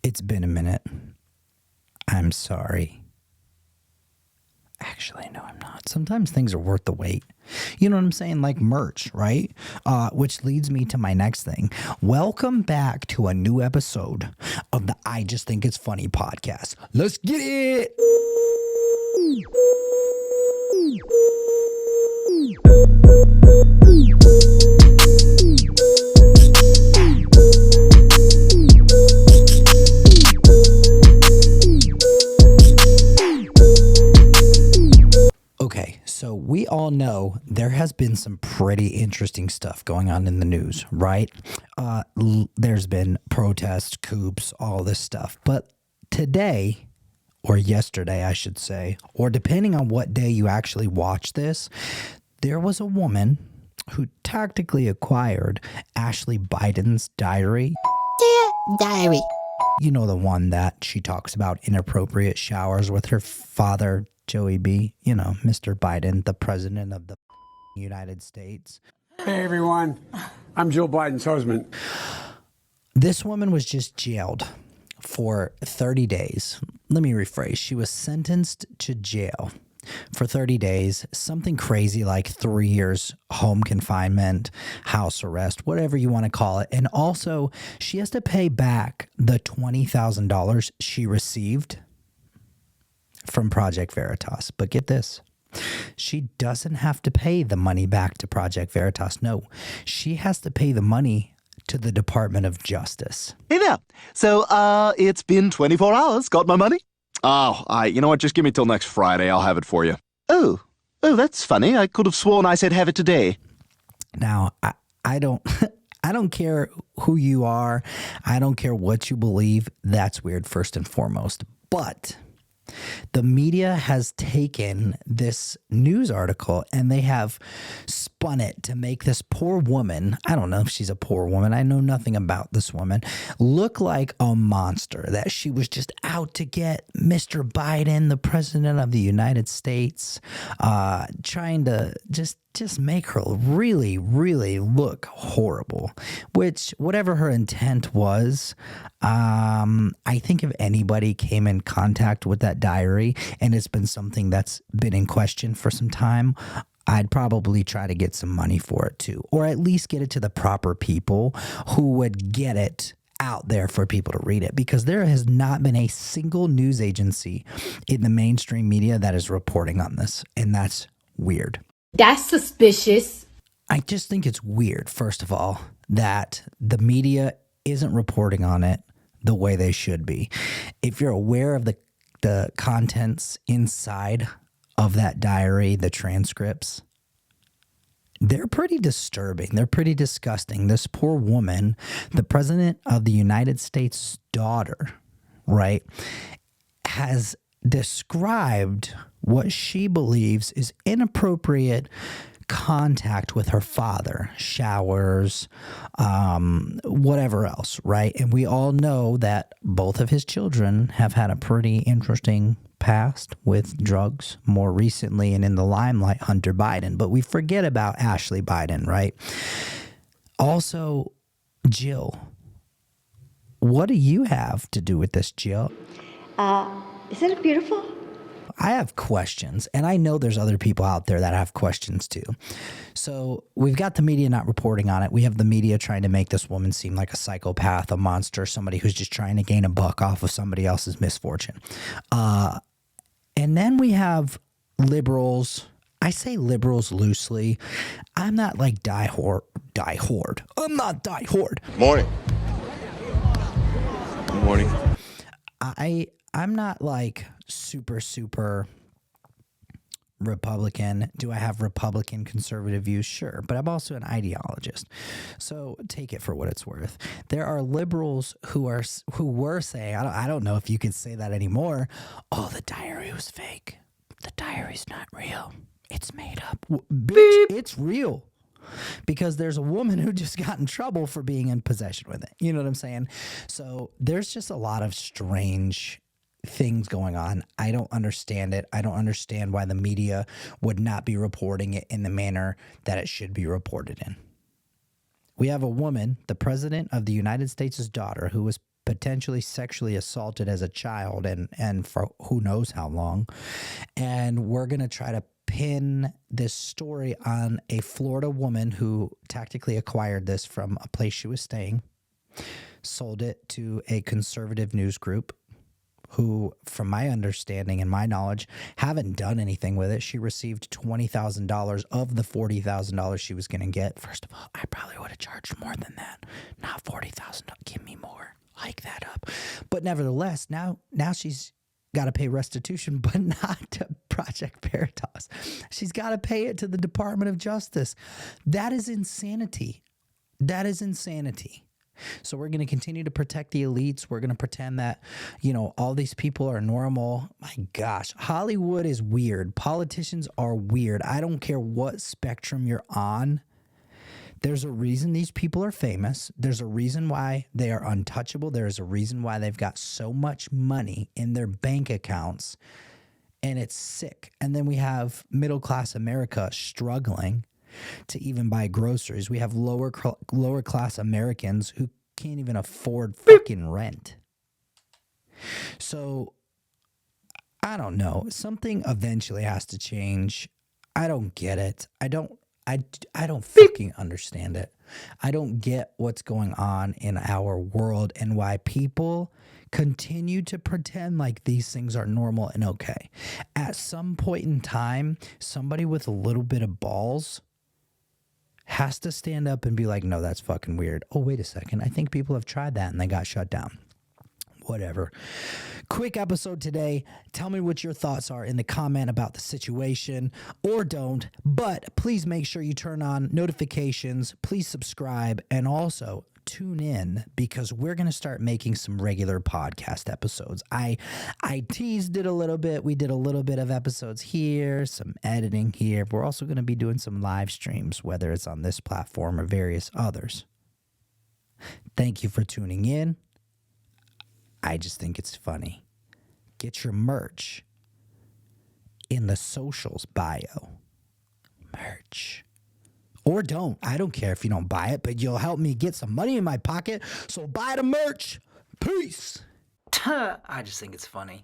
It's been a minute. I'm sorry. Actually, no, I'm not. Sometimes things are worth the wait. You know what I'm saying? Like merch, right? Which leads me to my next thing. Welcome back to a new episode of the I Just Think It's Funny podcast. Let's get it! Okay, so we all know there has been some pretty interesting stuff going on in the news, right? There's been protests, coups, all this stuff. But today, or yesterday, I should say, or depending on what day you actually watch this, there was a woman who tactically acquired Ashley Biden's diary. Diary. You know, the one that she talks about inappropriate showers with her father, Joey B. You know, Mr. Biden, the president of the United States. Hey, everyone. I'm Joe Biden's husband. This woman was just jailed for 30 days. Let me rephrase. She was sentenced to jail for 30 days, something crazy like 3 years home confinement, house arrest, whatever you want to call it. And also, she has to pay back the $20,000 she received from Project Veritas. But get this. She doesn't have to pay the money back to Project Veritas. No, she has to pay the money to the Department of Justice. Hey there. So, it's been 24 hours. Got my money? Oh, you know what? Just give me till next Friday. I'll have it for you. Oh, that's funny. I could have sworn I said have it today. Now, I don't I don't care who you are. I don't care what you believe. That's weird, first and foremost. But the media has taken this news article and they have spun it to make this poor woman, I don't know if she's a poor woman, I know nothing about this woman, look like a monster, that she was just out to get Mr. Biden, the president of the United States, trying to just make her really, really look horrible, which whatever her intent was, I think if anybody came in contact with that diary and it's been something that's been in question for some time, I'd probably try to get some money for it too, or at least get it to the proper people who would get it out there for people to read it, because there has not been a single news agency in the mainstream media that is reporting on this, and that's weird. That's suspicious. I just think it's weird, first of all, that the media isn't reporting on it the way they should be. If you're aware of the contents inside of that diary, the transcripts, they're pretty disturbing. They're pretty disgusting. This poor woman, the president of the United States' daughter, right, has described what she believes is inappropriate contact with her father, showers, whatever else, right? And we all know that both of his children have had a pretty interesting past with drugs, more recently and in the limelight, Hunter Biden. But we forget about Ashley Biden, right? Also, Jill, what do you have to do with this, Jill? Isn't it beautiful? I have questions, and I know there's other people out there that have questions too. So we've got the media not reporting on it. We have the media trying to make this woman seem like a psychopath, a monster, somebody who's just trying to gain a buck off of somebody else's misfortune. And then we have liberals. I say liberals loosely. I'm not like die hard. I'm not die hard. Morning. Good morning. I'm not like super Republican. Do I have Republican conservative views? Sure. But I'm also an ideologist. So take it for what it's worth. There are liberals who were saying, I don't know if you could say that anymore. Oh, the diary was fake. The diary's not real. It's made up. Bitch, it's real. Because there's a woman who just got in trouble for being in possession with it. You know what I'm saying? So there's just a lot of strange things going on. I don't understand it. I don't understand why the media would not be reporting it in the manner that it should be reported in. We have a woman, the president of the United States' daughter, who was potentially sexually assaulted as a child and for who knows how long. And we're going to try to pin this story on a Florida woman who tactically acquired this from a place she was staying, sold it to a conservative news group who, from my understanding and my knowledge, haven't done anything with it. She received $20,000 of the $40,000 she was going to get. First of all, I probably would have charged more than that. Not $40,000. Give me more. Hike that up. But nevertheless, now she's got to pay restitution, but not to Project Veritas. She's got to pay it to the Department of Justice. That is insanity. That is insanity. So we're going to continue to protect the elites. We're going to pretend that, all these people are normal. My gosh, Hollywood is weird. Politicians are weird. I don't care what spectrum you're on. There's a reason these people are famous. There's a reason why they are untouchable. There's a reason why they've got so much money in their bank accounts, and it's sick. And then we have middle-class America struggling to even buy groceries. We have lower class Americans who can't even afford fucking rent. So I don't know. Something eventually has to change. I don't get it. I don't fucking understand it. I don't get what's going on in our world and why people continue to pretend like these things are normal and okay. At some point in time, somebody with a little bit of balls has to stand up and be like, no, that's fucking weird. Oh, wait a second. I think people have tried that and they got shut down. Whatever. Quick episode today. Tell me what your thoughts are in the comment about the situation, or don't. But please make sure you turn on notifications. Please subscribe, and also tune in, because we're going to start making some regular podcast episodes. I teased it a little bit. We did a little bit of episodes here, some editing here. We're also going to be doing some live streams, whether it's on this platform or various others. Thank you for tuning in. I just think it's funny. Get your merch in the socials bio. Merch. Or don't. I don't care if you don't buy it, but you'll help me get some money in my pocket. So buy the merch. Peace. I just think it's funny.